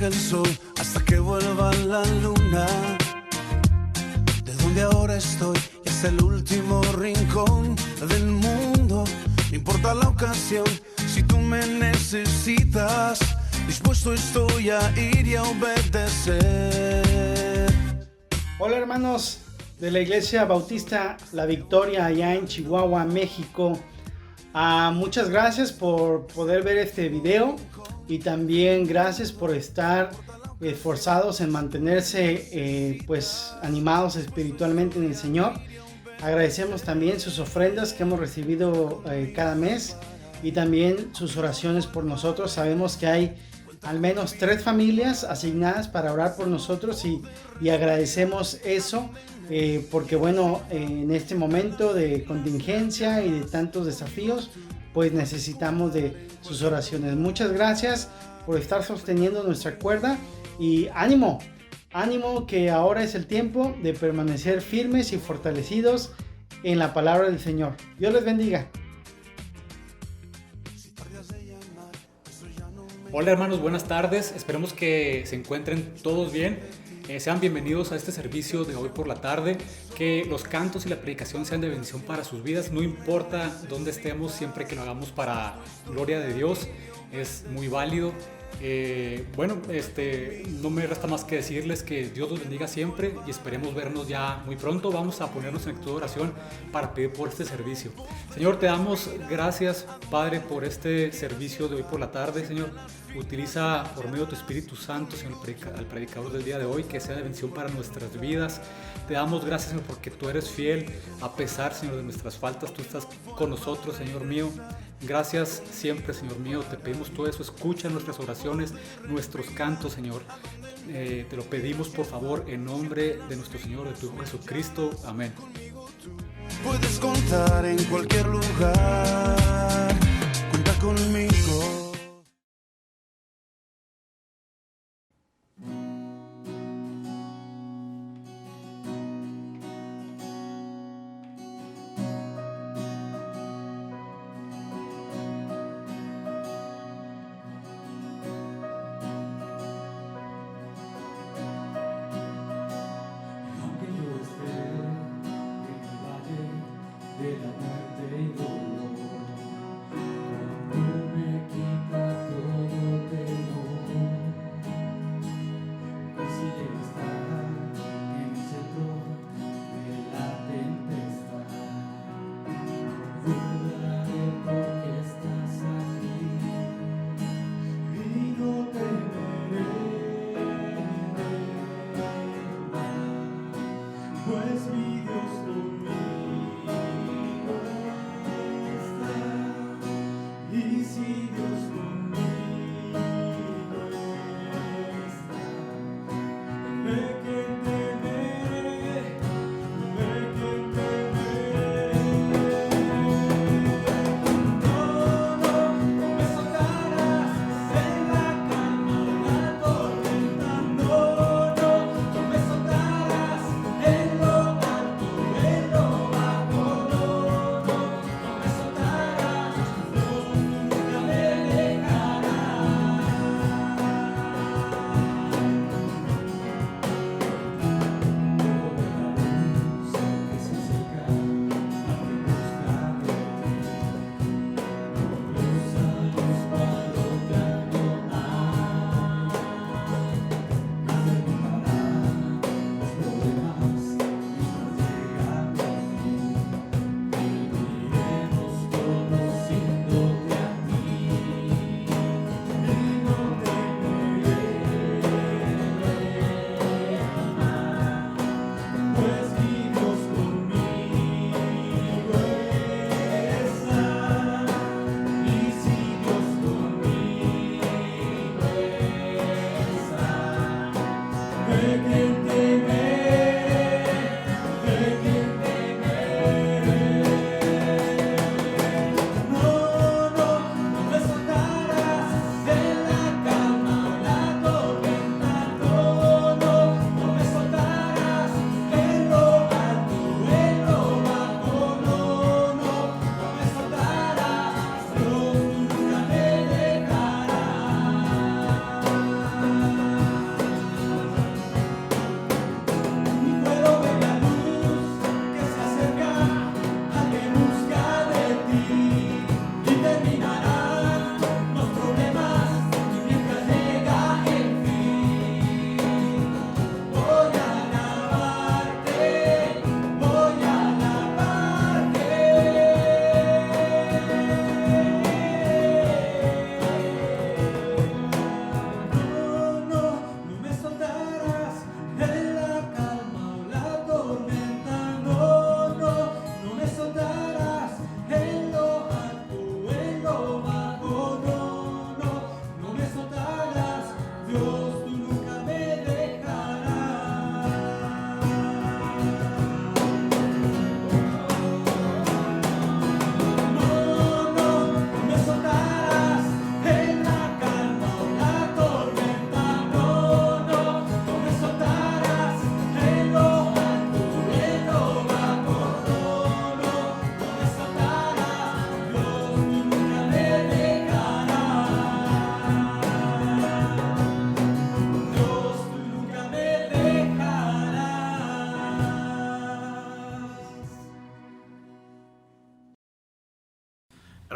salga el sol, hasta que vuelva la luna. De donde ahora estoy y hasta el último rincón del mundo. No importa la ocasión, si tú me necesitas, dispuesto estoy a ir y a obedecer. Hola hermanos de la Iglesia Bautista La Victoria allá en Chihuahua, México. Muchas gracias por poder ver este video y también gracias por estar esforzados en mantenerse pues animados espiritualmente en el Señor. Agradecemos también sus ofrendas que hemos recibido cada mes y también sus oraciones por nosotros. Sabemos que hay al menos 3 familias asignadas para orar por nosotros y agradecemos eso porque bueno, en este momento de contingencia y de tantos desafíos, pues necesitamos de sus oraciones. Muchas gracias por estar sosteniendo nuestra cuerda y ánimo que ahora es el tiempo de permanecer firmes y fortalecidos en la palabra del Señor. Dios les bendiga. Hola hermanos, buenas tardes. Esperemos que se encuentren todos bien. Sean bienvenidos a este servicio de hoy por la tarde. Que los cantos y la predicación sean de bendición para sus vidas. No importa dónde estemos, siempre que lo hagamos para gloria de Dios, es muy válido. No me resta más que decirles que Dios los bendiga siempre y esperemos vernos ya muy pronto. Vamos a ponernos en actitud de oración para pedir por este servicio. Señor, te damos gracias, Padre, por este servicio de hoy por la tarde. Señor, utiliza por medio de tu Espíritu Santo, Señor, al predicador del día de hoy, que sea de bendición para nuestras vidas. Te damos gracias, Señor, porque tú eres fiel a pesar, Señor, de nuestras faltas. Tú estás con nosotros, Señor mío. Gracias siempre, Señor mío. Te pedimos todo eso. Escucha nuestras oraciones, nuestros cantos, Señor. Te lo pedimos, por favor, en nombre de nuestro Señor, de tu Hijo Jesucristo. Amén. Puedes contar en cualquier lugar. Cuenta conmigo.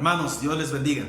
Hermanos, Dios les bendiga.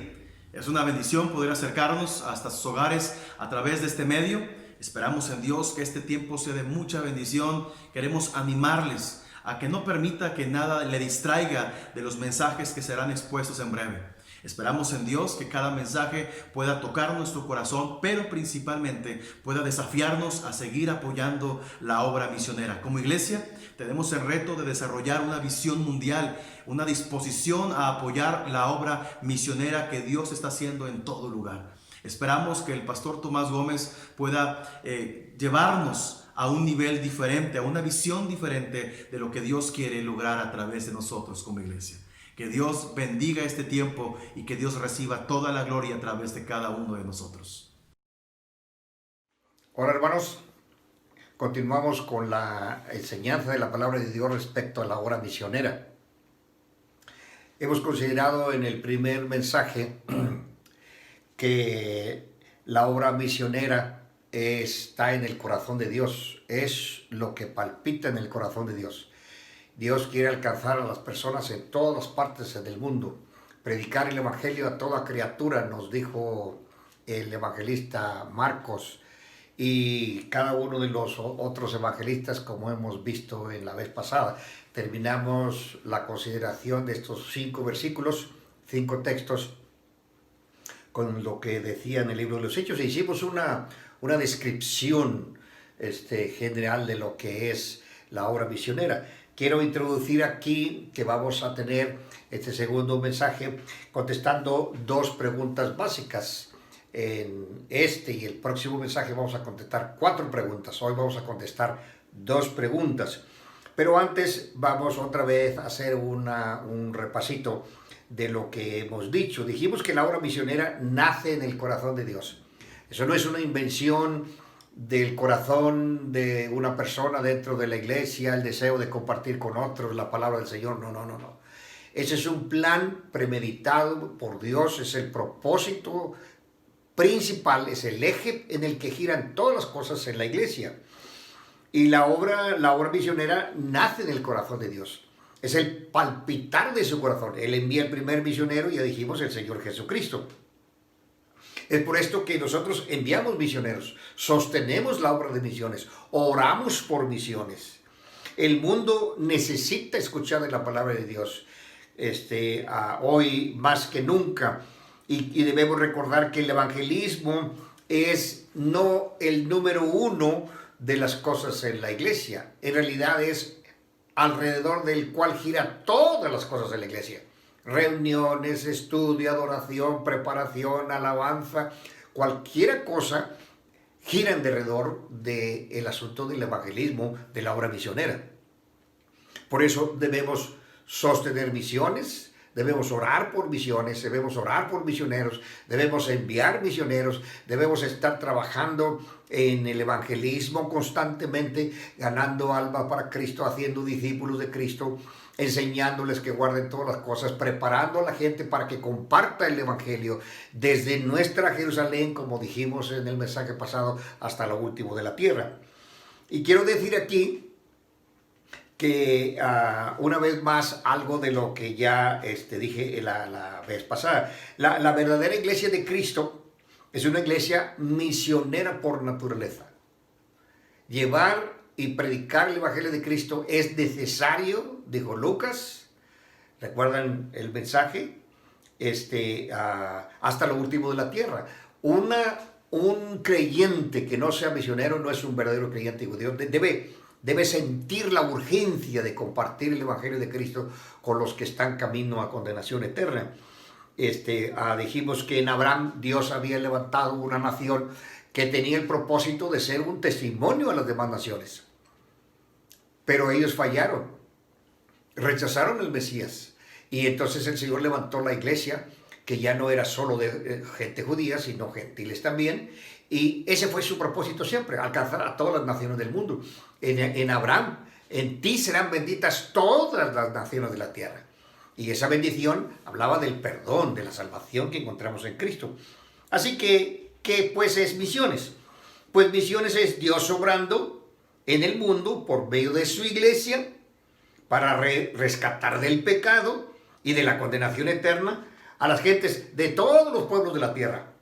Es una bendición poder acercarnos hasta sus hogares a través de este medio. Esperamos en Dios que este tiempo sea de mucha bendición. Queremos animarles a que no permita que nada le distraiga de los mensajes que serán expuestos en breve. Esperamos en Dios que cada mensaje pueda tocar nuestro corazón, pero principalmente pueda desafiarnos a seguir apoyando la obra misionera. Como iglesia tenemos el reto de desarrollar una visión mundial, una disposición a apoyar la obra misionera que Dios está haciendo en todo lugar. Esperamos que el pastor Tomás Gómez pueda llevarnos a un nivel diferente, a una visión diferente de lo que Dios quiere lograr a través de nosotros como iglesia. Que Dios bendiga este tiempo y que Dios reciba toda la gloria a través de cada uno de nosotros. Ahora, hermanos, continuamos con la enseñanza de la palabra de Dios respecto a la obra misionera. Hemos considerado en el primer mensaje que la obra misionera está en el corazón de Dios, es lo que palpita en el corazón de Dios. Dios quiere alcanzar a las personas en todas las partes del mundo, predicar el evangelio a toda criatura, nos dijo el evangelista Marcos, y cada uno de los otros evangelistas, como hemos visto en la vez pasada. Terminamos la consideración de estos 5 versículos, 5 textos, con lo que decía en el libro de los Hechos, e hicimos una descripción general de lo que es la obra misionera. Quiero introducir aquí que vamos a tener este segundo mensaje contestando 2 preguntas básicas. En este y el próximo mensaje vamos a contestar 4 preguntas. Hoy vamos a contestar 2 preguntas. Pero antes vamos otra vez a hacer un repasito de lo que hemos dicho. Dijimos que la obra misionera nace en el corazón de Dios. Eso no es una invención del corazón de una persona dentro de la iglesia, el deseo de compartir con otros la palabra del Señor. No. Ese es un plan premeditado por Dios, es el propósito principal, es el eje en el que giran todas las cosas en la iglesia. Y la obra misionera nace en el corazón de Dios. Es el palpitar de su corazón. Él envía el primer misionero, ya dijimos, el Señor Jesucristo. Es por esto que nosotros enviamos misioneros, sostenemos la obra de misiones, oramos por misiones. El mundo necesita escuchar de la palabra de Dios hoy más que nunca. Y debemos recordar que el evangelismo es no el número 1 de las cosas en la iglesia. En realidad es alrededor del cual gira todas las cosas en la iglesia. Reuniones, estudio, adoración, preparación, alabanza, cualquier cosa gira alrededor del asunto del evangelismo, de la obra misionera. Por eso debemos sostener misiones, debemos orar por misiones, debemos orar por misioneros, debemos enviar misioneros, debemos estar trabajando en el evangelismo constantemente, ganando almas para Cristo, haciendo discípulos de Cristo, enseñándoles que guarden todas las cosas, preparando a la gente para que comparta el evangelio desde nuestra Jerusalén, como dijimos en el mensaje pasado, hasta lo último de la tierra. Y quiero decir aquí que una vez más algo de lo que ya dije la vez pasada. La verdadera iglesia de Cristo es una iglesia misionera por naturaleza. Llevar y predicar el evangelio de Cristo es necesario, dijo Lucas. ¿Recuerdan el mensaje? Hasta lo último de la tierra. Un creyente que no sea misionero no es un verdadero creyente. Dios debe sentir la urgencia de compartir el evangelio de Cristo con los que están camino a condenación eterna. Dijimos que en Abraham Dios había levantado una nación que tenía el propósito de ser un testimonio a las demás naciones. Pero ellos fallaron, rechazaron el Mesías. Y entonces el Señor levantó la iglesia, que ya no era solo de gente judía, sino gentiles también. Y ese fue su propósito siempre, alcanzar a todas las naciones del mundo. En Abraham, en ti serán benditas todas las naciones de la tierra. Y esa bendición hablaba del perdón, de la salvación que encontramos en Cristo. Así que, ¿qué pues es misiones? Pues misiones es Dios obrando en el mundo por medio de su iglesia para rescatar del pecado y de la condenación eterna a las gentes de todos los pueblos de la tierra,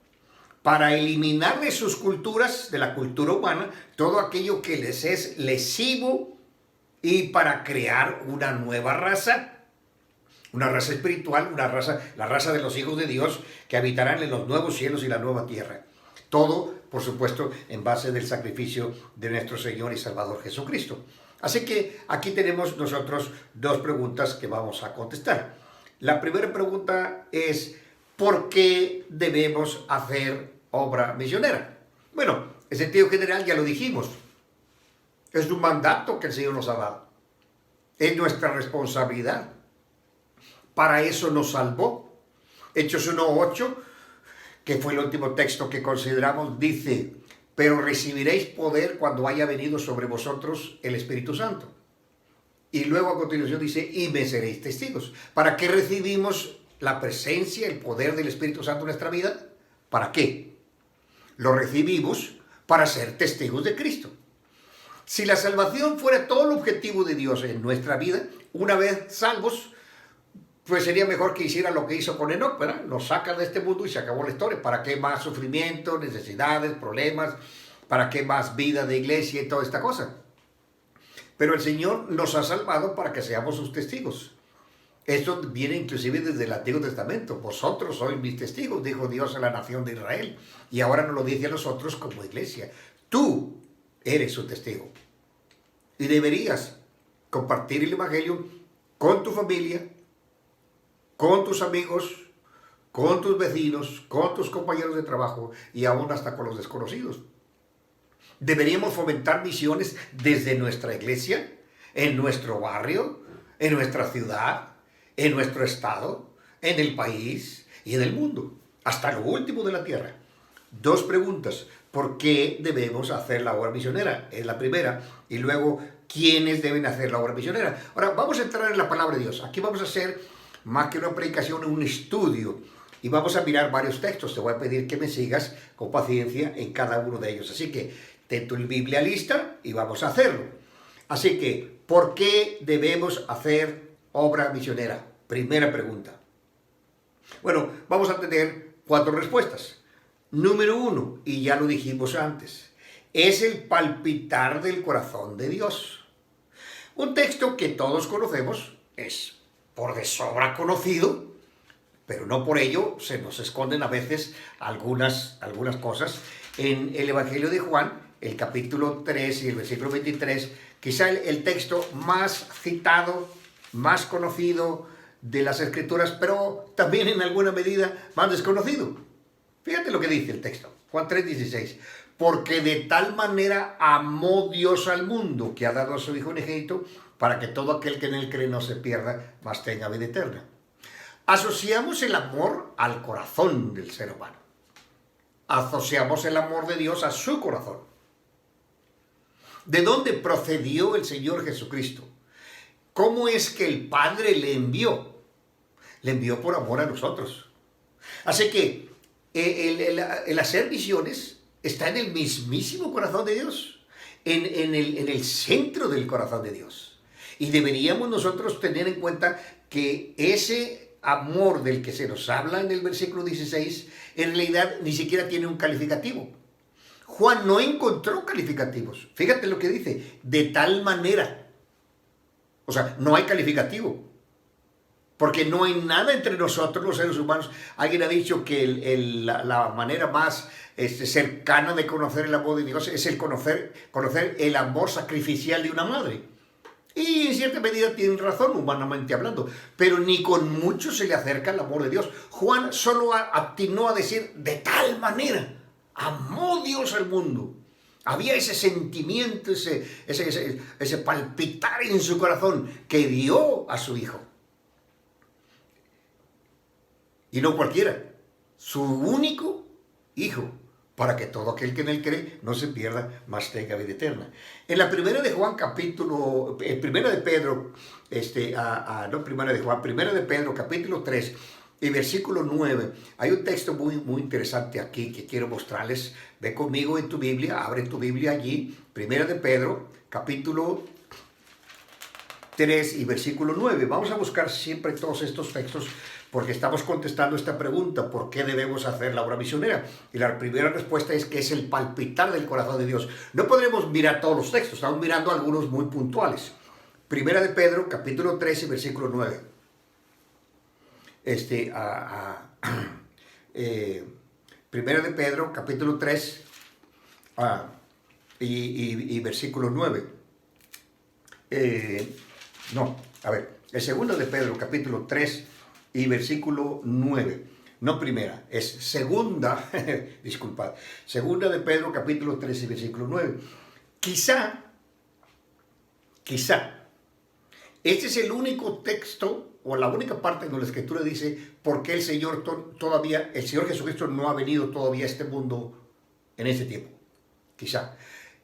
para eliminar de sus culturas, de la cultura humana, todo aquello que les es lesivo y para crear una nueva raza. Una raza espiritual, la raza de los hijos de Dios que habitarán en los nuevos cielos y la nueva tierra. Todo, por supuesto, en base del sacrificio de nuestro Señor y Salvador Jesucristo. Así que aquí tenemos nosotros dos preguntas que vamos a contestar. La primera pregunta es, ¿por qué debemos hacer obra misionera? Bueno, en sentido general ya lo dijimos. Es un mandato que el Señor nos ha dado. Es nuestra responsabilidad. Para eso nos salvó. Hechos 1:8, que fue el último texto que consideramos, dice: pero recibiréis poder cuando haya venido sobre vosotros el Espíritu Santo. Y luego a continuación dice: y me seréis testigos. ¿Para qué recibimos la presencia, el poder del Espíritu Santo en nuestra vida? ¿Para qué? Lo recibimos para ser testigos de Cristo. Si la salvación fuera todo el objetivo de Dios en nuestra vida, una vez salvos, pues sería mejor que hiciera lo que hizo con Enoc, ¿verdad? Nos saca de este mundo y se acabó la historia. ¿Para qué más sufrimiento, necesidades, problemas? ¿Para qué más vida de iglesia y toda esta cosa? Pero el Señor nos ha salvado para que seamos sus testigos. Esto viene inclusive desde el Antiguo Testamento. Vosotros sois mis testigos, dijo Dios a la nación de Israel. Y ahora nos lo dice a nosotros como iglesia. Tú eres su testigo. Y deberías compartir el Evangelio con tu familia, con tus amigos, con tus vecinos, con tus compañeros de trabajo y aún hasta con los desconocidos. Deberíamos fomentar misiones desde nuestra iglesia, en nuestro barrio, en nuestra ciudad, en nuestro estado, en el país y en el mundo, hasta lo último de la tierra. Dos preguntas. ¿Por qué debemos hacer la obra misionera? Es la primera. Y luego, ¿quiénes deben hacer la obra misionera? Ahora, vamos a entrar en la palabra de Dios. Aquí vamos a hacer, más que una predicación, un estudio. Y vamos a mirar varios textos. Te voy a pedir que me sigas con paciencia en cada uno de ellos. Así que, ten tu Biblia lista y vamos a hacerlo. Así que, ¿por qué debemos hacer obra misionera? Primera pregunta. Bueno, vamos a tener 4 respuestas. Número 1, y ya lo dijimos antes, es el palpitar del corazón de Dios. Un texto que todos conocemos, es por de sobra conocido, pero no por ello se nos esconden a veces algunas cosas. En el Evangelio de Juan, el capítulo 3 y el versículo 23, quizá el texto más citado, más conocido de las Escrituras, pero también en alguna medida más desconocido. Fíjate lo que dice el texto, Juan 3:16. Porque de tal manera amó Dios al mundo, que ha dado a su Hijo unigénito, para que todo aquel que en él cree no se pierda, mas tenga vida eterna. Asociamos el amor al corazón del ser humano. Asociamos el amor de Dios a su corazón. ¿De dónde procedió el Señor Jesucristo? ¿Cómo es que el Padre le envió? Le envió por amor a nosotros. Así que el hacer misiones está en el mismísimo corazón de Dios, en el centro del corazón de Dios. Y deberíamos nosotros tener en cuenta que ese amor del que se nos habla en el versículo 16, en realidad ni siquiera tiene un calificativo. Juan no encontró calificativos. Fíjate lo que dice, de tal manera. O sea, no hay calificativo. Porque no hay nada entre nosotros los seres humanos. Alguien ha dicho que la manera más cercana de conocer el amor de Dios es el conocer el amor sacrificial de una madre. Y en cierta medida tienen razón, humanamente hablando. Pero ni con mucho se le acerca el amor de Dios. Juan solo atinó a decir, de tal manera, amó Dios al mundo. Había ese sentimiento, ese palpitar en su corazón que dio a su Hijo. Y no cualquiera, su único Hijo, para que todo aquel que en él cree no se pierda, mas tenga vida eterna. En la primera de Juan primera de Pedro, primera de Pedro, capítulo 3, y versículo 9, hay un texto muy, muy interesante aquí que quiero mostrarles. Ve conmigo en tu Biblia, abre tu Biblia allí, primera de Pedro, capítulo 3 y versículo 9. Vamos a buscar siempre todos estos textos Porque estamos contestando esta pregunta, ¿por qué debemos hacer la obra misionera? Y la primera respuesta es que es el palpitar del corazón de Dios. No podremos mirar todos los textos, estamos mirando algunos muy puntuales. Primera de Pedro, capítulo 13, versículo 9. Primera de Pedro, capítulo 3 y versículo 9. El segundo de Pedro, capítulo 3 y versículo 9. No primera, es segunda, disculpad, segunda de Pedro, capítulo 3 y versículo 9. Quizá, este es el único texto o la única parte en la Escritura dice por qué el Señor Jesucristo no ha venido todavía a este mundo en este tiempo. Quizá.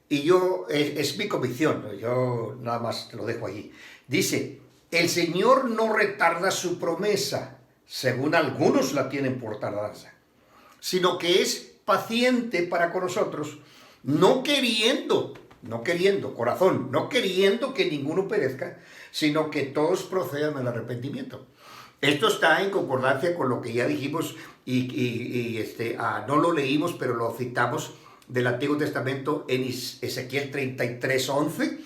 Y es mi convicción, yo nada más te lo dejo allí. Dice, el Señor no retarda su promesa, según algunos la tienen por tardanza, sino que es paciente para con nosotros, no queriendo que ninguno perezca, sino que todos procedan al arrepentimiento. Esto está en concordancia con lo que ya dijimos no lo leímos, pero lo citamos del Antiguo Testamento en Ezequiel 33:11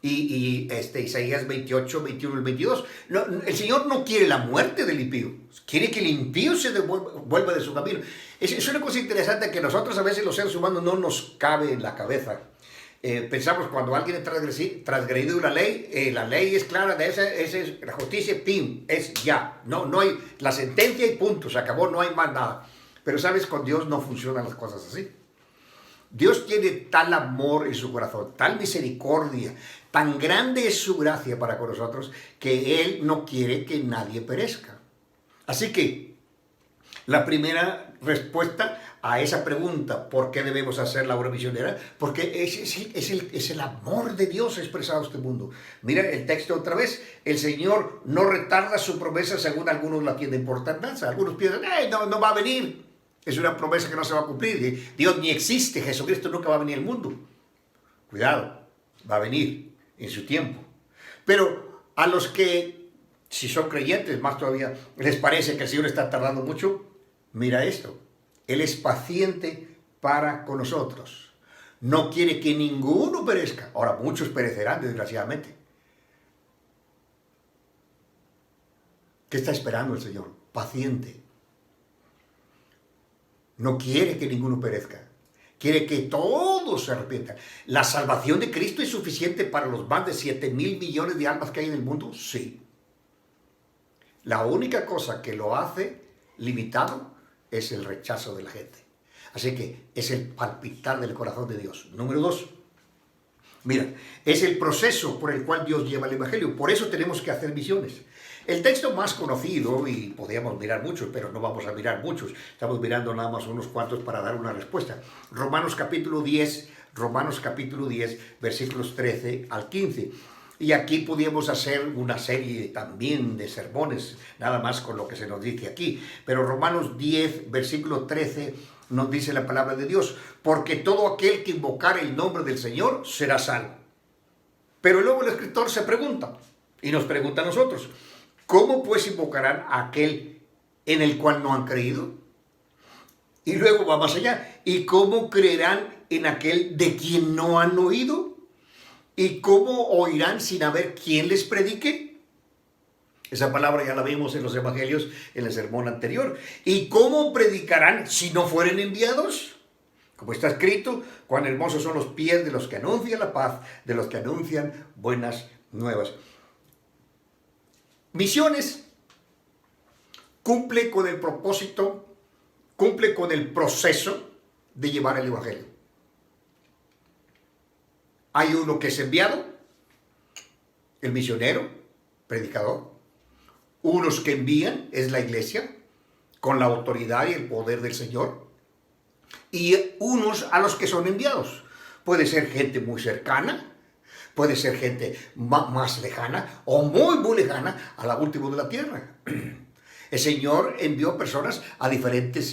y Isaías 28, 21 y 22. No, el Señor no quiere la muerte del impío, quiere que el impío se vuelva de su camino. Es una cosa interesante que nosotros a veces los seres humanos no nos cabe en la cabeza. Pensamos cuando alguien ha transgredido la ley es clara, esa es la justicia, pim, es ya. No hay la sentencia y punto, se acabó, no hay más nada. Pero sabes, con Dios no funcionan las cosas así. Dios tiene tal amor en su corazón, tal misericordia, tan grande es su gracia para con nosotros, que Él no quiere que nadie perezca. Así que la primera respuesta a esa pregunta, ¿por qué debemos hacer la obra misionera? Porque es el amor de Dios expresado en este mundo. Mira el texto otra vez. El Señor no retarda su promesa según algunos la tienen por tardanza. Algunos piensan, no va a venir. Es una promesa que no se va a cumplir. Dios ni existe. Jesucristo nunca va a venir al mundo. Cuidado, va a venir en su tiempo. Pero a los que, si son creyentes, más todavía, les parece que el Señor está tardando mucho, mira esto. Él es paciente para con nosotros. No quiere que ninguno perezca. Ahora, muchos perecerán, desgraciadamente. ¿Qué está esperando el Señor? Paciente. No quiere que ninguno perezca. Quiere que todos se arrepientan. ¿La salvación de Cristo es suficiente para los más de 7,000 millones de almas que hay en el mundo? Sí. La única cosa que lo hace limitado es el rechazo de la gente. Así que es el palpitar del corazón de Dios. Número 2. Mira, es el proceso por el cual Dios lleva el Evangelio. Por eso tenemos que hacer misiones. El texto más conocido, y podríamos mirar muchos, pero no vamos a mirar muchos. Estamos mirando nada más unos cuantos para dar una respuesta. Romanos capítulo 10, versículos 13 al 15. Y aquí podíamos hacer una serie también de sermones, nada más con lo que se nos dice aquí. Pero Romanos 10, versículo 13, nos dice la palabra de Dios. Porque todo aquel que invocare el nombre del Señor será salvo. Pero luego el escritor se pregunta, y nos pregunta a nosotros, ¿cómo pues invocarán a aquel en el cual no han creído? Y luego va más allá. ¿Y cómo creerán en aquel de quien no han oído? ¿Y cómo oirán sin haber quien les predique? Esa palabra ya la vimos en los evangelios en el sermón anterior. ¿Y cómo predicarán si no fueren enviados? Como está escrito, cuán hermosos son los pies de los que anuncian la paz, de los que anuncian buenas nuevas. Misiones cumple con el propósito, cumple con el proceso de llevar el evangelio. Hay uno que es enviado, el misionero, predicador. Unos que envían, es la iglesia, con la autoridad y el poder del Señor. Y unos a los que son enviados. Puede ser gente muy cercana, puede ser gente más lejana o muy, muy lejana a la última de la tierra. El Señor envió personas a diferentes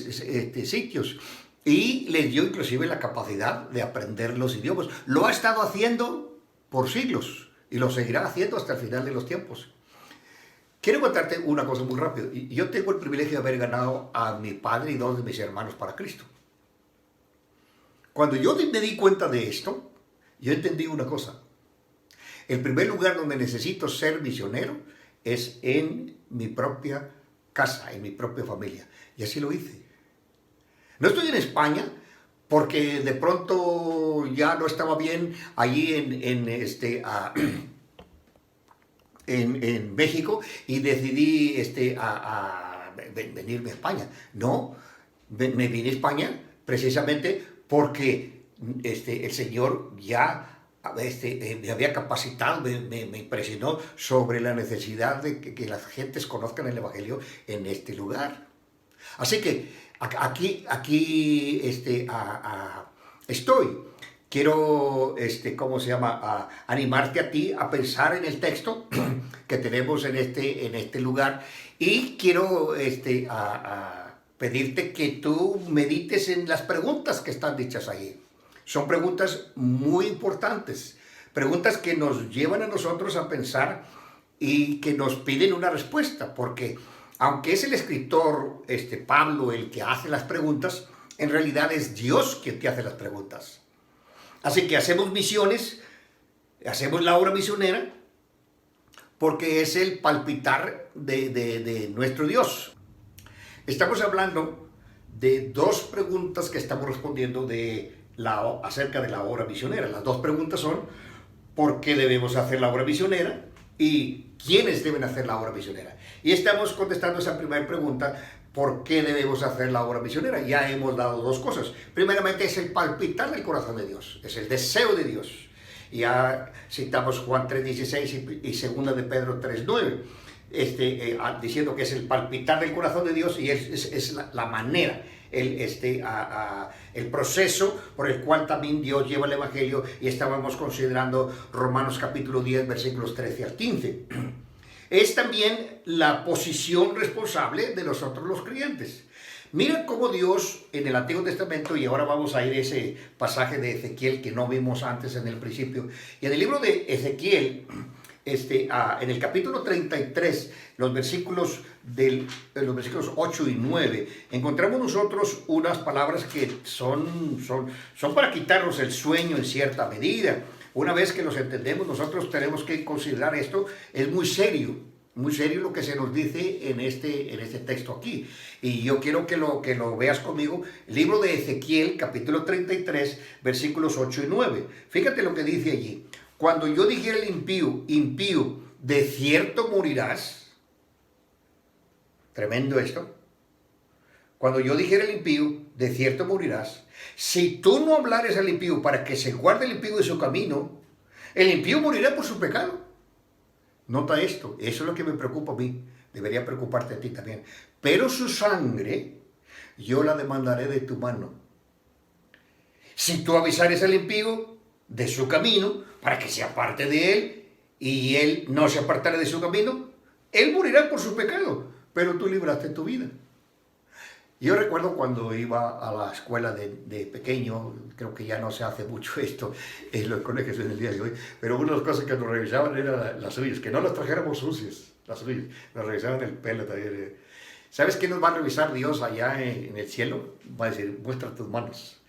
sitios. Y les dio inclusive la capacidad de aprender los idiomas. Lo ha estado haciendo por siglos y lo seguirá haciendo hasta el final de los tiempos. quiero contarte una cosa muy rápido. Yo tengo el privilegio de haber ganado a mi padre y 2 de mis hermanos para Cristo. Cuando yo me di cuenta de esto, yo entendí una cosa. El primer lugar donde necesito ser misionero es en mi propia casa, en mi propia familia. Y así lo hice. No estoy en España porque de pronto ya no estaba bien allí en México y decidí venirme a España. No, me vine a España precisamente porque el Señor ya me había capacitado, me impresionó sobre la necesidad de que las gentes conozcan el Evangelio en este lugar. Así que aquí estoy. Quiero, animarte a ti a pensar en el texto que tenemos en este lugar, y quiero pedirte que tú medites en las preguntas que están dichas ahí. Son preguntas muy importantes, preguntas que nos llevan a nosotros a pensar y que nos piden una respuesta, porque aunque es el escritor Pablo el que hace las preguntas, en realidad es Dios quien te hace las preguntas. Así que hacemos misiones, hacemos la obra misionera, porque es el palpitar de nuestro Dios. Estamos hablando de 2 preguntas que estamos respondiendo acerca de la obra misionera. Las 2 preguntas son: ¿por qué debemos hacer la obra misionera? Y ¿quiénes deben hacer la obra misionera? Y estamos contestando esa primera pregunta: ¿por qué debemos hacer la obra misionera? Ya hemos dado 2 cosas. Primeramente es el palpitar del corazón de Dios, es el deseo de Dios. Ya citamos Juan 3:16 y 2 de Pedro 3:9, diciendo que es el palpitar del corazón de Dios, y es la manera, el proceso por el cual también Dios lleva el Evangelio, y estábamos considerando Romanos capítulo 10, versículos 13 al 15. Es también la posición responsable de nosotros los creyentes. Mira cómo Dios en el Antiguo Testamento, y ahora vamos a ir a ese pasaje de Ezequiel que no vimos antes en el principio, y en el libro de Ezequiel, en el capítulo 33, los versículos 8 y 9, encontramos nosotros unas palabras que son para quitarnos el sueño en cierta medida. Una vez que los entendemos, nosotros tenemos que considerar esto. Es muy serio lo que se nos dice en este texto aquí. Y yo quiero que lo veas conmigo. El libro de Ezequiel, capítulo 33, versículos 8 y 9. Fíjate lo que dice allí. Cuando yo dijera al impío, de cierto morirás. Tremendo esto. Cuando yo dijera al impío, de cierto morirás. Si tú no hablares al impío para que se guarde el impío de su camino, el impío morirá por su pecado. Nota esto, eso es lo que me preocupa a mí, debería preocuparte a ti también. Pero su sangre yo la demandaré de tu mano. Si tú avisares al impío de su camino para que se aparte de él, y él no se apartara de su camino, él morirá por su pecado, pero tú libraste tu vida. Yo recuerdo cuando iba a la escuela de pequeño, creo que ya no se hace mucho esto en los colegios en el día de hoy, pero una de las cosas que nos revisaban eran las uñas, que no las trajéramos sucias, las uñas, nos revisaban el pelo también. ¿Sabes qué nos va a revisar Dios allá en el cielo? Va a decir, muestra tus manos.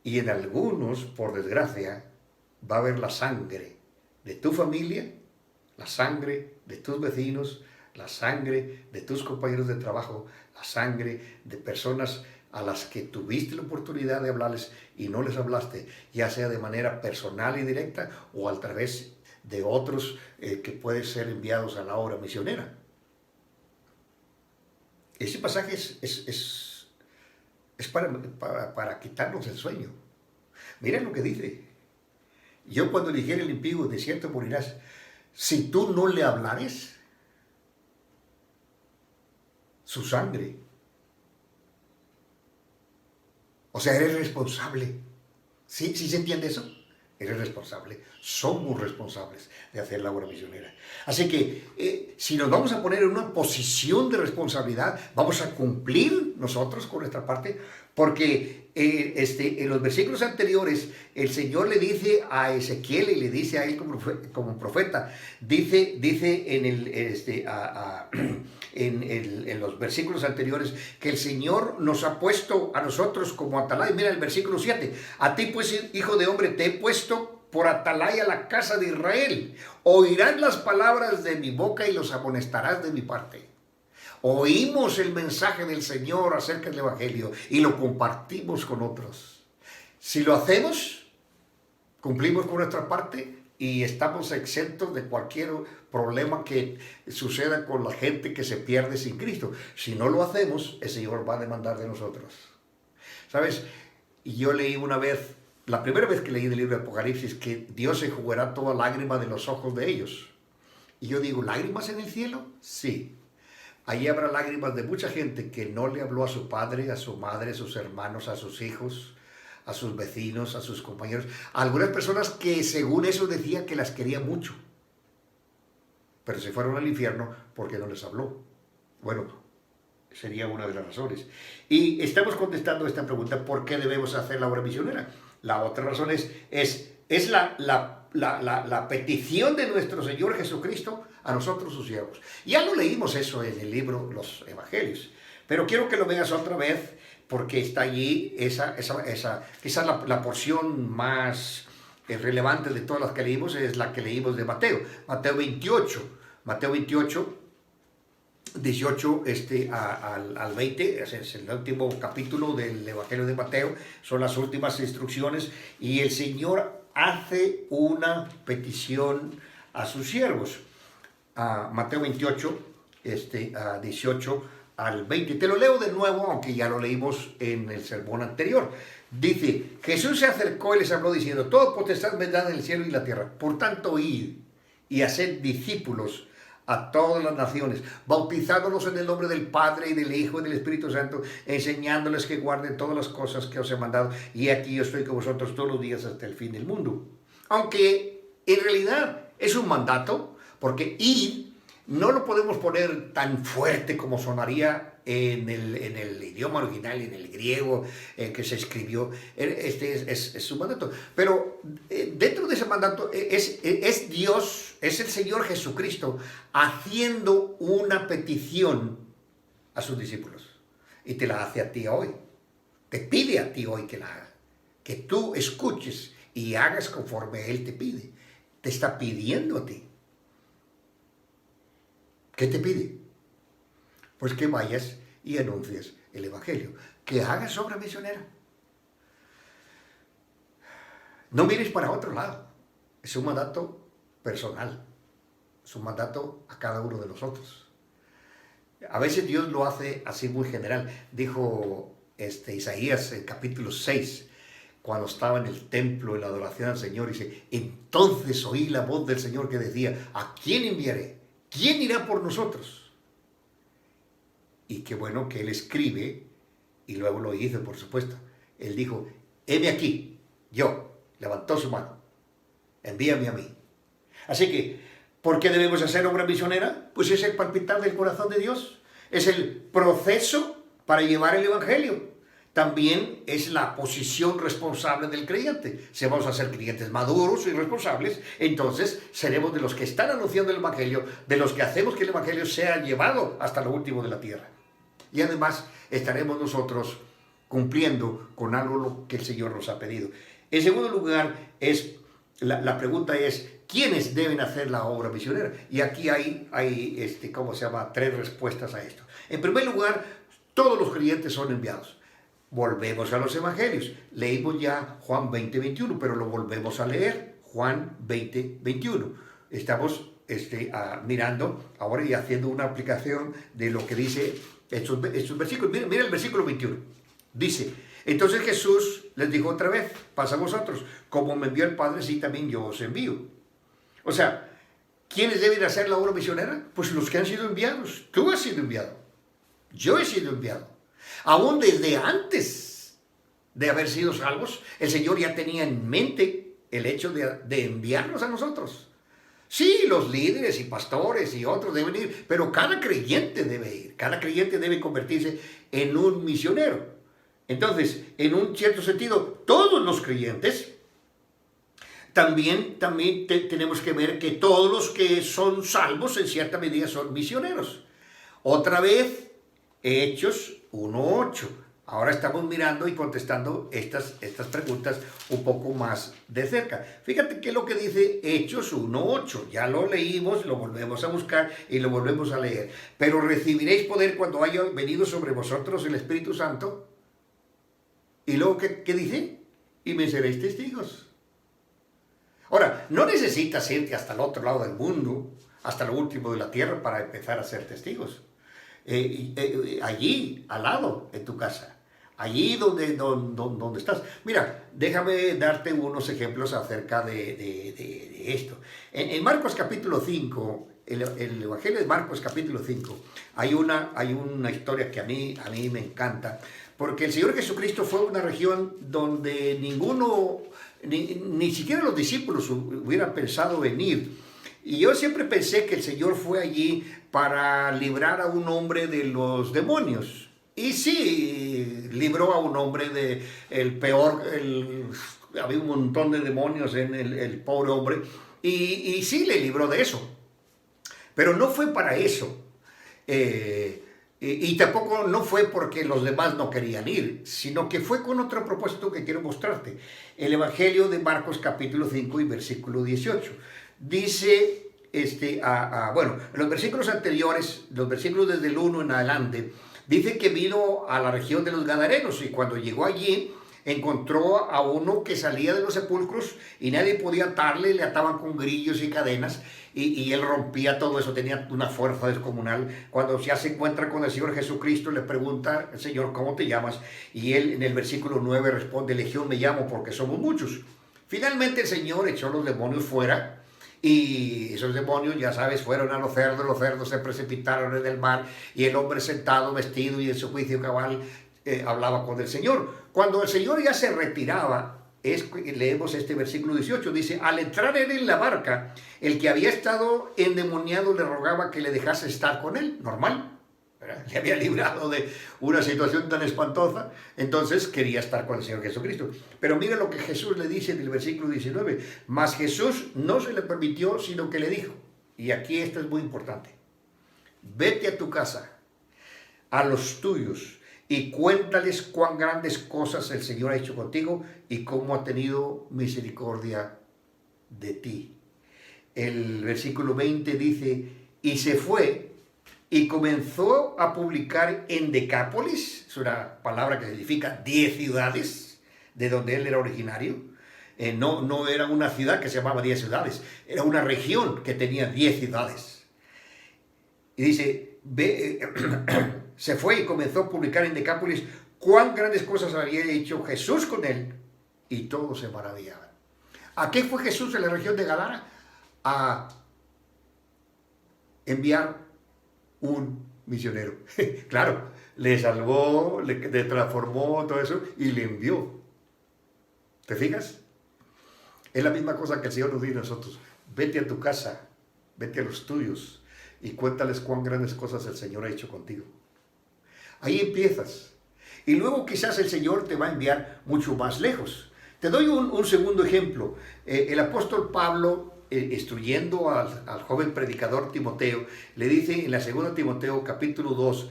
Y en algunos, por desgracia, va a haber la sangre de tu familia, la sangre de tus vecinos, la sangre de tus compañeros de trabajo, la sangre de personas a las que tuviste la oportunidad de hablarles y no les hablaste, ya sea de manera personal y directa o a través de otros que pueden ser enviados a la obra misionera. Ese pasaje es para quitarnos el sueño. Mira lo que dice. Yo cuando dijere el impío, de cierto morirás. Si tú no le hablares, su sangre. O sea, eres responsable. ¿Sí se entiende eso? Eres responsable. Somos responsables de hacer la obra misionera. Así que si nos vamos a poner en una posición de responsabilidad, vamos a cumplir nosotros con nuestra parte, porque en los versículos anteriores, el Señor le dice a Ezequiel y le dice a él como profeta, dice en los versículos anteriores que el Señor nos ha puesto a nosotros como atalaya. Mira el versículo 7, a ti pues, hijo de hombre, te he puesto por atalaya a la casa de Israel. Oirás las palabras de mi boca y los amonestarás de mi parte. Oímos el mensaje del Señor acerca del Evangelio y lo compartimos con otros. Si lo hacemos, cumplimos con nuestra parte y estamos exentos de cualquier problema que suceda con la gente que se pierde sin Cristo. Si no lo hacemos, el Señor va a demandar de nosotros. ¿Sabes? Y yo leí una vez, la primera vez que leí el libro de Apocalipsis, que Dios se enjugará toda lágrima de los ojos de ellos. Y yo digo, ¿lágrimas en el cielo? Sí. Allí habrá lágrimas de mucha gente que no le habló a su padre, a su madre, a sus hermanos, a sus hijos, a sus vecinos, a sus compañeros. Algunas personas que según eso decían que las quería mucho, pero se fueron al infierno porque no les habló. Bueno, sería una de las razones. Y estamos contestando esta pregunta, ¿por qué debemos hacer la obra misionera? La otra razón es la petición de nuestro Señor Jesucristo a nosotros sus siervos. Ya lo leímos eso en el libro Los Evangelios, pero quiero que lo veas otra vez porque está allí quizás la porción más relevante de todas las que leímos es la que leímos de Mateo. Mateo 28, 18 al 20, es el último capítulo del Evangelio de Mateo, son las últimas instrucciones y el Señor hace una petición a sus siervos. Mateo 28, 18 al 20. Te lo leo de nuevo, aunque ya lo leímos en el sermón anterior. Dice, Jesús se acercó y les habló diciendo, toda potestad me da en el cielo y la tierra. Por tanto, id y haced discípulos a todas las naciones, bautizándolos en el nombre del Padre y del Hijo y del Espíritu Santo, enseñándoles que guarden todas las cosas que os he mandado. Y aquí yo estoy con vosotros todos los días hasta el fin del mundo. Aunque en realidad es un mandato, porque ir no lo podemos poner tan fuerte como sonaría en el idioma original, en el griego que se escribió. Es un mandato. Pero dentro de ese mandato es Dios, es el Señor Jesucristo haciendo una petición a sus discípulos. Y te la hace a ti hoy. Te pide a ti hoy que la haga. Que tú escuches y hagas conforme Él te pide. Te está pidiendo a ti. ¿Qué te pide? Pues que vayas y anuncies el Evangelio, que hagas obra misionera. No mires para otro lado, es un mandato personal, es un mandato a cada uno de nosotros. A veces Dios lo hace así muy general. Dijo Isaías en capítulo 6, cuando estaba en el templo en la adoración al Señor, dice, entonces oí la voz del Señor que decía, ¿a quién enviaré? ¿Quién irá por nosotros? Y qué bueno que Él escribe, y luego lo hizo, por supuesto. Él dijo, heme aquí, yo, levantó su mano, envíame a mí. Así que, ¿por qué debemos hacer obra misionera? Pues es el palpitar del corazón de Dios, es el proceso para llevar el Evangelio. También es la posición responsable del creyente. Si vamos a ser creyentes maduros y responsables, entonces seremos de los que están anunciando el Evangelio, de los que hacemos que el Evangelio sea llevado hasta lo último de la tierra. Y además estaremos nosotros cumpliendo con algo que el Señor nos ha pedido. En segundo lugar, la pregunta es, ¿quiénes deben hacer la obra misionera? Y aquí hay tres respuestas a esto. En primer lugar, todos los creyentes son enviados. Volvemos a los evangelios. Leímos ya Juan 20, 21, pero lo volvemos a leer. Juan 20, 21. Estamos mirando ahora y haciendo una aplicación de lo que dice estos versículos. Mira el versículo 21. Dice, entonces Jesús les dijo otra vez, pasa a vosotros, como me envió el Padre, sí también yo os envío. O sea, ¿quiénes deben hacer la obra misionera? Pues los que han sido enviados. Tú has sido enviado. Yo he sido enviado. Aún desde antes de haber sido salvos, el Señor ya tenía en mente el hecho de enviarnos a nosotros. Sí, los líderes y pastores y otros deben ir, pero cada creyente debe ir. Cada creyente debe convertirse en un misionero. Entonces, en un cierto sentido, todos los creyentes, también tenemos que ver que todos los que son salvos en cierta medida son misioneros. Otra vez, Hechos 1:8. Ahora estamos mirando y contestando estas preguntas un poco más de cerca. Fíjate qué es lo que dice Hechos 1:8. Ya lo leímos, lo volvemos a buscar y lo volvemos a leer. Pero recibiréis poder cuando haya venido sobre vosotros el Espíritu Santo. Y luego, ¿qué dice? Y me seréis testigos. Ahora, no necesitas irte hasta el otro lado del mundo, hasta lo último de la tierra, para empezar a ser testigos. Allí, al lado, en tu casa. Allí donde estás. Mira, déjame darte unos ejemplos acerca de esto. En Marcos capítulo 5, el Evangelio de Marcos capítulo 5, hay una historia que a mí me encanta, porque el Señor Jesucristo fue a una región donde ninguno, ni siquiera los discípulos hubieran pensado venir. Y yo siempre pensé que el Señor fue allí para librar a un hombre de los demonios. Y sí, libró a un hombre de el peor, había un montón de demonios en el pobre hombre, y sí le libró de eso. Pero no fue para eso. Y tampoco no fue porque los demás no querían ir, sino que fue con otro propósito que quiero mostrarte. El Evangelio de Marcos capítulo 5 y versículo 18. Dice, bueno, en los versículos anteriores, los versículos desde el 1 en adelante, dice que vino a la región de los Gadarenos y cuando llegó allí encontró a uno que salía de los sepulcros y nadie podía atarle, le ataban con grillos y cadenas y él rompía todo eso, tenía una fuerza descomunal. Cuando ya se encuentra con el Señor Jesucristo le pregunta, Señor, ¿cómo te llamas? Y él en el versículo 9 responde, Legión me llamo porque somos muchos. Finalmente el Señor echó los demonios fuera y esos demonios, ya sabes, fueron a los cerdos se precipitaron en el mar y el hombre sentado, vestido y en su juicio cabal hablaba con el Señor. Cuando el Señor ya se retiraba, leemos este versículo 18, dice, al entrar él en la barca, el que había estado endemoniado le rogaba que le dejase estar con él, normal, ¿verdad? Le había librado de una situación tan espantosa, entonces quería estar con el Señor Jesucristo. Pero mira lo que Jesús le dice en el versículo 19, mas Jesús no se le permitió, sino que le dijo, y aquí esto es muy importante, vete a tu casa, a los tuyos, y cuéntales cuán grandes cosas el Señor ha hecho contigo y cómo ha tenido misericordia de ti. El versículo 20 dice, y se fue y comenzó a publicar en Decápolis, es una palabra que significa 10 ciudades, de donde él era originario. No era una ciudad que se llamaba 10 ciudades, era una región que tenía 10 ciudades. Y dice, se fue y comenzó a publicar en Decápolis cuán grandes cosas había hecho Jesús con él, y todos se maravillaban. ¿A qué fue Jesús en la región de Gadara? A enviar un misionero. Claro, le salvó, le transformó, todo eso, y le envió. ¿Te fijas? Es la misma cosa que el Señor nos dice a nosotros. Vete a tu casa, vete a los tuyos, y cuéntales cuán grandes cosas el Señor ha hecho contigo. Ahí empiezas. Y luego quizás el Señor te va a enviar mucho más lejos. Te doy un segundo ejemplo. El apóstol Pablo, instruyendo al joven predicador Timoteo, le dice en la segunda Timoteo capítulo 2,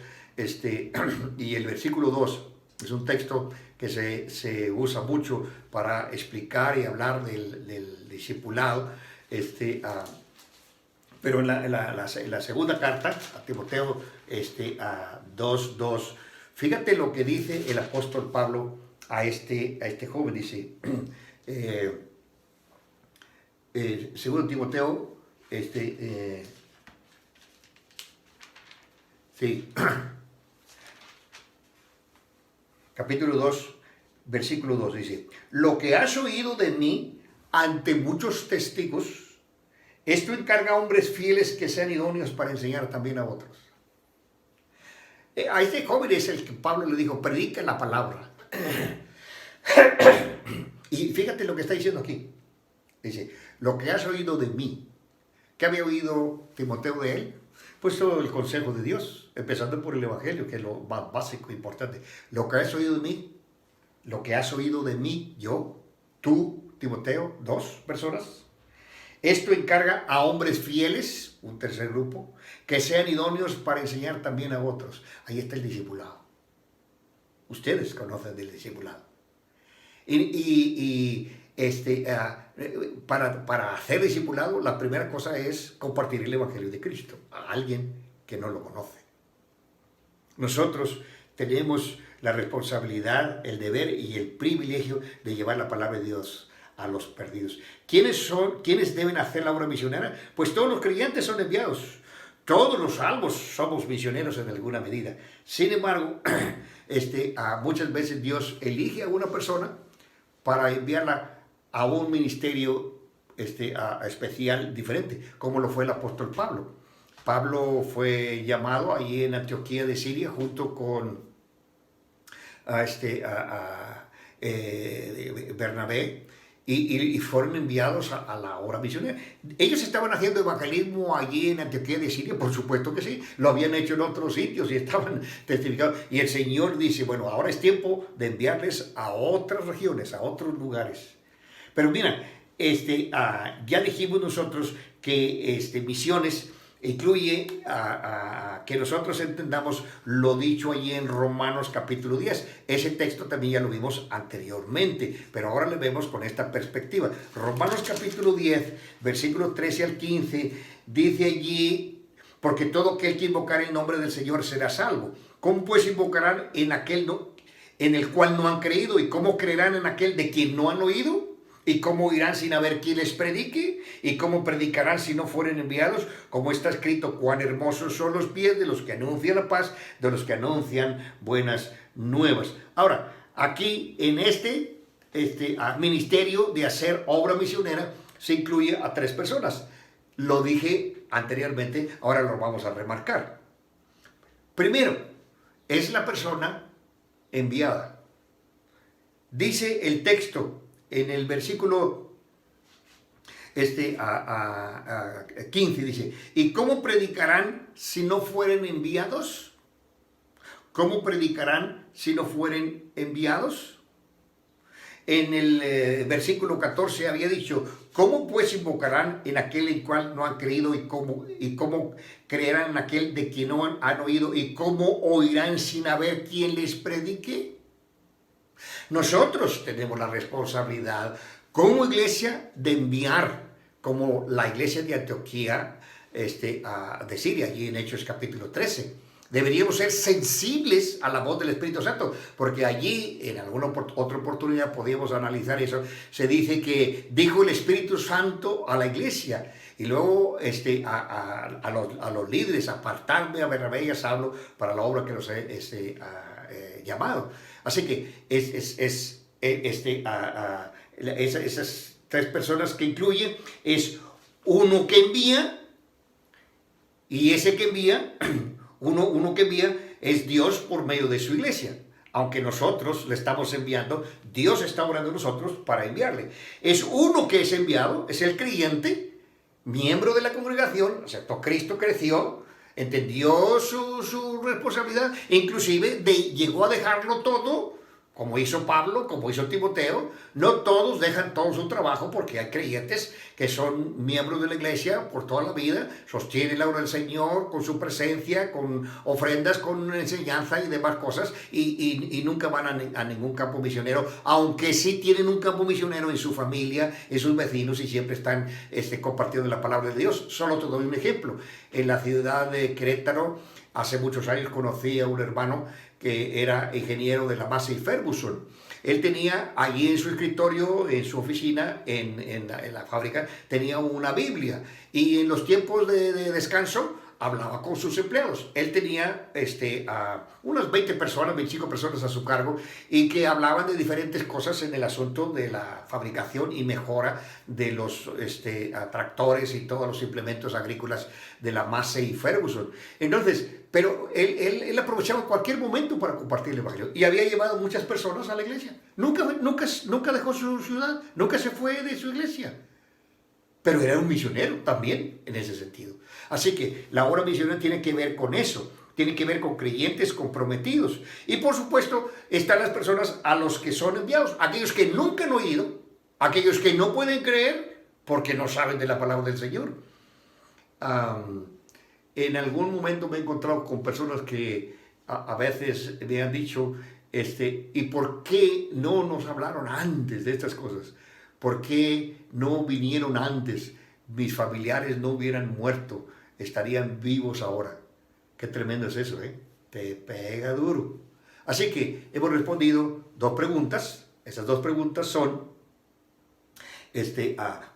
y el versículo 2, es un texto que se usa mucho para explicar y hablar del discipulado, pero en la segunda carta a Timoteo 2:2, fíjate lo que dice el apóstol Pablo a este joven. Dice, segundo Timoteo, capítulo 2, versículo 2, dice, lo que has oído de mí ante muchos testigos, esto encarga a hombres fieles que sean idóneos para enseñar también a otros. A este joven es el que Pablo le dijo, predica la palabra. Y fíjate lo que está diciendo aquí. Dice, lo que has oído de mí. ¿Qué había oído Timoteo de él? Pues todo el consejo de Dios, empezando por el Evangelio, que es lo más básico e importante. Lo que has oído de mí, lo que has oído de mí, yo, tú, Timoteo, 2 personas. Esto encarga a hombres fieles, un tercer grupo, que sean idóneos para enseñar también a otros. Ahí está el discipulado. Ustedes conocen del discipulado. Para hacer discipulado, la primera cosa es compartir el Evangelio de Cristo a alguien que no lo conoce. Nosotros tenemos la responsabilidad, el deber y el privilegio de llevar la palabra de Dios a los perdidos. ¿Quiénes deben hacer la obra misionera? Pues todos los creyentes son enviados. Todos los salvos somos misioneros en alguna medida. Sin embargo, muchas veces Dios elige a una persona para enviarla a un ministerio especial diferente, como lo fue el apóstol Pablo. Pablo fue llamado allí en Antioquía de Siria junto con Bernabé, y fueron enviados a la obra misionera. Ellos estaban haciendo evangelismo allí en Antioquía de Siria, por supuesto que sí, lo habían hecho en otros sitios y estaban testificando. Y el Señor dice, bueno, ahora es tiempo de enviarles a otras regiones, a otros lugares. Pero mira, ya dijimos nosotros que misiones incluye que nosotros entendamos lo dicho allí en Romanos capítulo 10. Ese texto también ya lo vimos anteriormente, pero ahora le vemos con esta perspectiva. Romanos capítulo 10, versículos 13 al 15, dice allí, porque todo aquel que invocar el nombre del Señor será salvo. ¿Cómo pues invocarán en aquel en el cual no han creído? ¿Y cómo creerán en aquel de quien no han oído? ¿Y cómo irán sin haber quien les predique? ¿Y cómo predicarán si no fueren enviados? Como está escrito, cuán hermosos son los pies de los que anuncian la paz, de los que anuncian buenas nuevas. Ahora, aquí en este ministerio de hacer obra misionera se incluye a 3 personas. Lo dije anteriormente, ahora lo vamos a remarcar. Primero, es la persona enviada. Dice el texto en el versículo 15, dice, ¿y cómo predicarán si no fueren enviados? ¿Cómo predicarán si no fueren enviados? En el versículo 14 había dicho, ¿cómo pues invocarán en aquel en cual no han creído? ¿Y cómo creerán en aquel de quien no han oído? ¿Y cómo oirán sin haber quien les predique? Nosotros tenemos la responsabilidad como iglesia de enviar, como la iglesia de Antioquía de Siria, allí en Hechos capítulo 13. Deberíamos ser sensibles a la voz del Espíritu Santo, porque allí, en alguna otra oportunidad, podíamos analizar eso. Se dice que dijo el Espíritu Santo a la iglesia, y luego a los líderes, apartarme a Bernabé y a Saulo para la obra que los he llamado. Así que esas 3 personas que incluye es uno que envía, y ese que envía, uno que envía es Dios por medio de su iglesia. Aunque nosotros le estamos enviando, Dios está orando en nosotros para enviarle. Es uno que es enviado, es el creyente, miembro de la congregación, aceptó Cristo, creció, entendió su responsabilidad, inclusive llegó a dejarlo todo, como hizo Pablo, como hizo Timoteo. No todos dejan todo su trabajo, porque hay creyentes que son miembros de la iglesia por toda la vida, sostienen la obra del Señor con su presencia, con ofrendas, con enseñanza y demás cosas, y nunca van a ningún campo misionero, aunque sí tienen un campo misionero en su familia, en sus vecinos, y siempre están compartiendo la palabra de Dios. Solo te doy un ejemplo. En la ciudad de Querétaro, hace muchos años conocí a un hermano que era ingeniero de la Massey Ferguson. Él tenía allí en su escritorio, en su oficina, en la fábrica, tenía una Biblia, y en los tiempos de descanso hablaba con sus empleados. Él tenía unas 20 personas, 25 personas a su cargo, y que hablaban de diferentes cosas en el asunto de la fabricación y mejora de los tractores y todos los implementos agrícolas de la Massey Ferguson. Entonces, pero él aprovechaba cualquier momento para compartir el evangelio, y había llevado muchas personas a la iglesia. Nunca dejó su ciudad, nunca se fue de su iglesia. Pero era un misionero también en ese sentido. Así que la obra misionera tiene que ver con eso, tiene que ver con creyentes comprometidos. Y por supuesto están las personas a los que son enviados, aquellos que nunca han oído, aquellos que no pueden creer porque no saben de la palabra del Señor. En algún momento me he encontrado con personas que a veces me han dicho, ¿y por qué no nos hablaron antes de estas cosas? ¿Por qué no vinieron antes? Mis familiares no hubieran muerto, estarían vivos ahora. Qué tremendo es eso, ¿eh? Te pega duro. Así que hemos respondido 2 preguntas. Esas 2 preguntas son,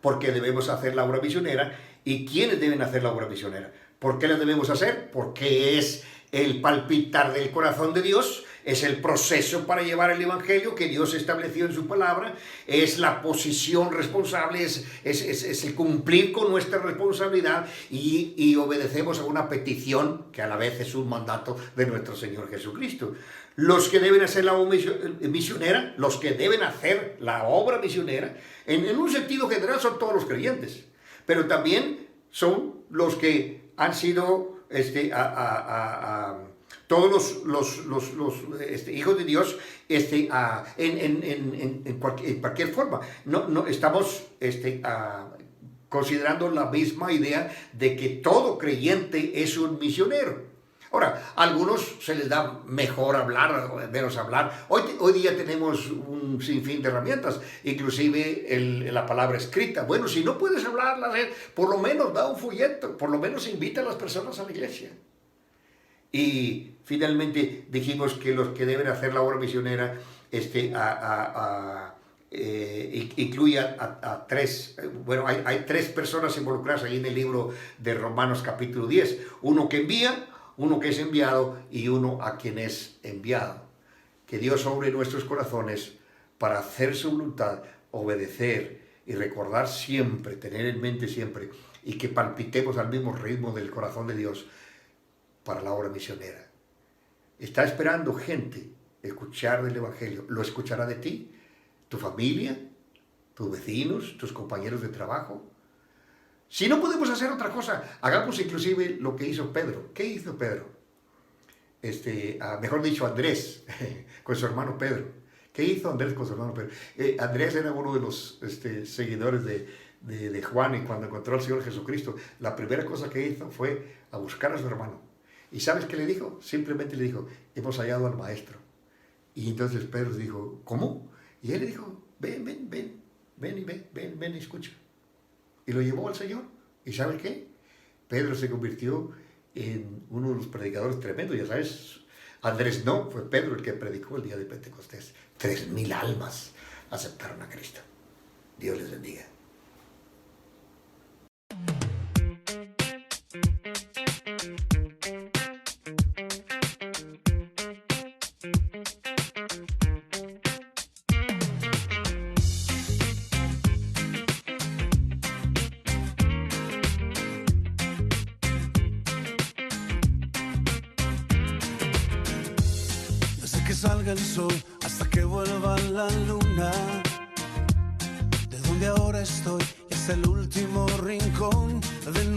¿por qué debemos hacer la obra misionera? ¿Y quiénes deben hacer la obra misionera? ¿Por qué la debemos hacer? Porque es el palpitar del corazón de Dios, es el proceso para llevar el evangelio que Dios estableció en su palabra, es la posición responsable, es el cumplir con nuestra responsabilidad y obedecemos a una petición que a la vez es un mandato de nuestro Señor Jesucristo. Los que deben hacer la obra misionera, los que deben hacer la obra misionera, en un sentido general son todos los creyentes, pero también son los que han sido todos los hijos de Dios en cualquier forma. No estamos considerando la misma idea de que todo creyente es un misionero. Ahora, a algunos se les da mejor hablar, menos hablar. Hoy día tenemos un sinfín de herramientas, inclusive la palabra escrita. Bueno, si no puedes hablarla, por lo menos da un folleto, por lo menos invita a las personas a la iglesia. Y finalmente dijimos que los que deben hacer la obra misionera incluye a 3, bueno, hay 3 personas involucradas ahí en el libro de Romanos capítulo 10. Uno que envía, uno que es enviado y uno a quien es enviado. Que Dios obre en nuestros corazones para hacer su voluntad, obedecer y recordar siempre, tener en mente siempre, y que palpitemos al mismo ritmo del corazón de Dios para la obra misionera. Está esperando gente escuchar del Evangelio. ¿Lo escuchará de ti? ¿Tu familia? ¿Tus vecinos? ¿Tus compañeros de trabajo? Si no podemos hacer otra cosa, hagamos inclusive lo que hizo Pedro. ¿Qué hizo Pedro? Mejor dicho, Andrés, con su hermano Pedro. ¿Qué hizo Andrés con su hermano Pedro? Andrés era uno de los seguidores de Juan, y cuando encontró al Señor Jesucristo, la primera cosa que hizo fue a buscar a su hermano. ¿Y sabes qué le dijo? Simplemente le dijo, hemos hallado al maestro. Y entonces Pedro dijo, ¿cómo? Y él le dijo, ven y escucha. Y lo llevó al Señor. ¿Y sabes qué? Pedro se convirtió en uno de los predicadores tremendos. Ya sabes, Andrés no, fue Pedro el que predicó el día de Pentecostés. 3,000 almas aceptaron a Cristo. Dios les bendiga. Salga el sol hasta que vuelva la luna. De donde ahora estoy es el último rincón del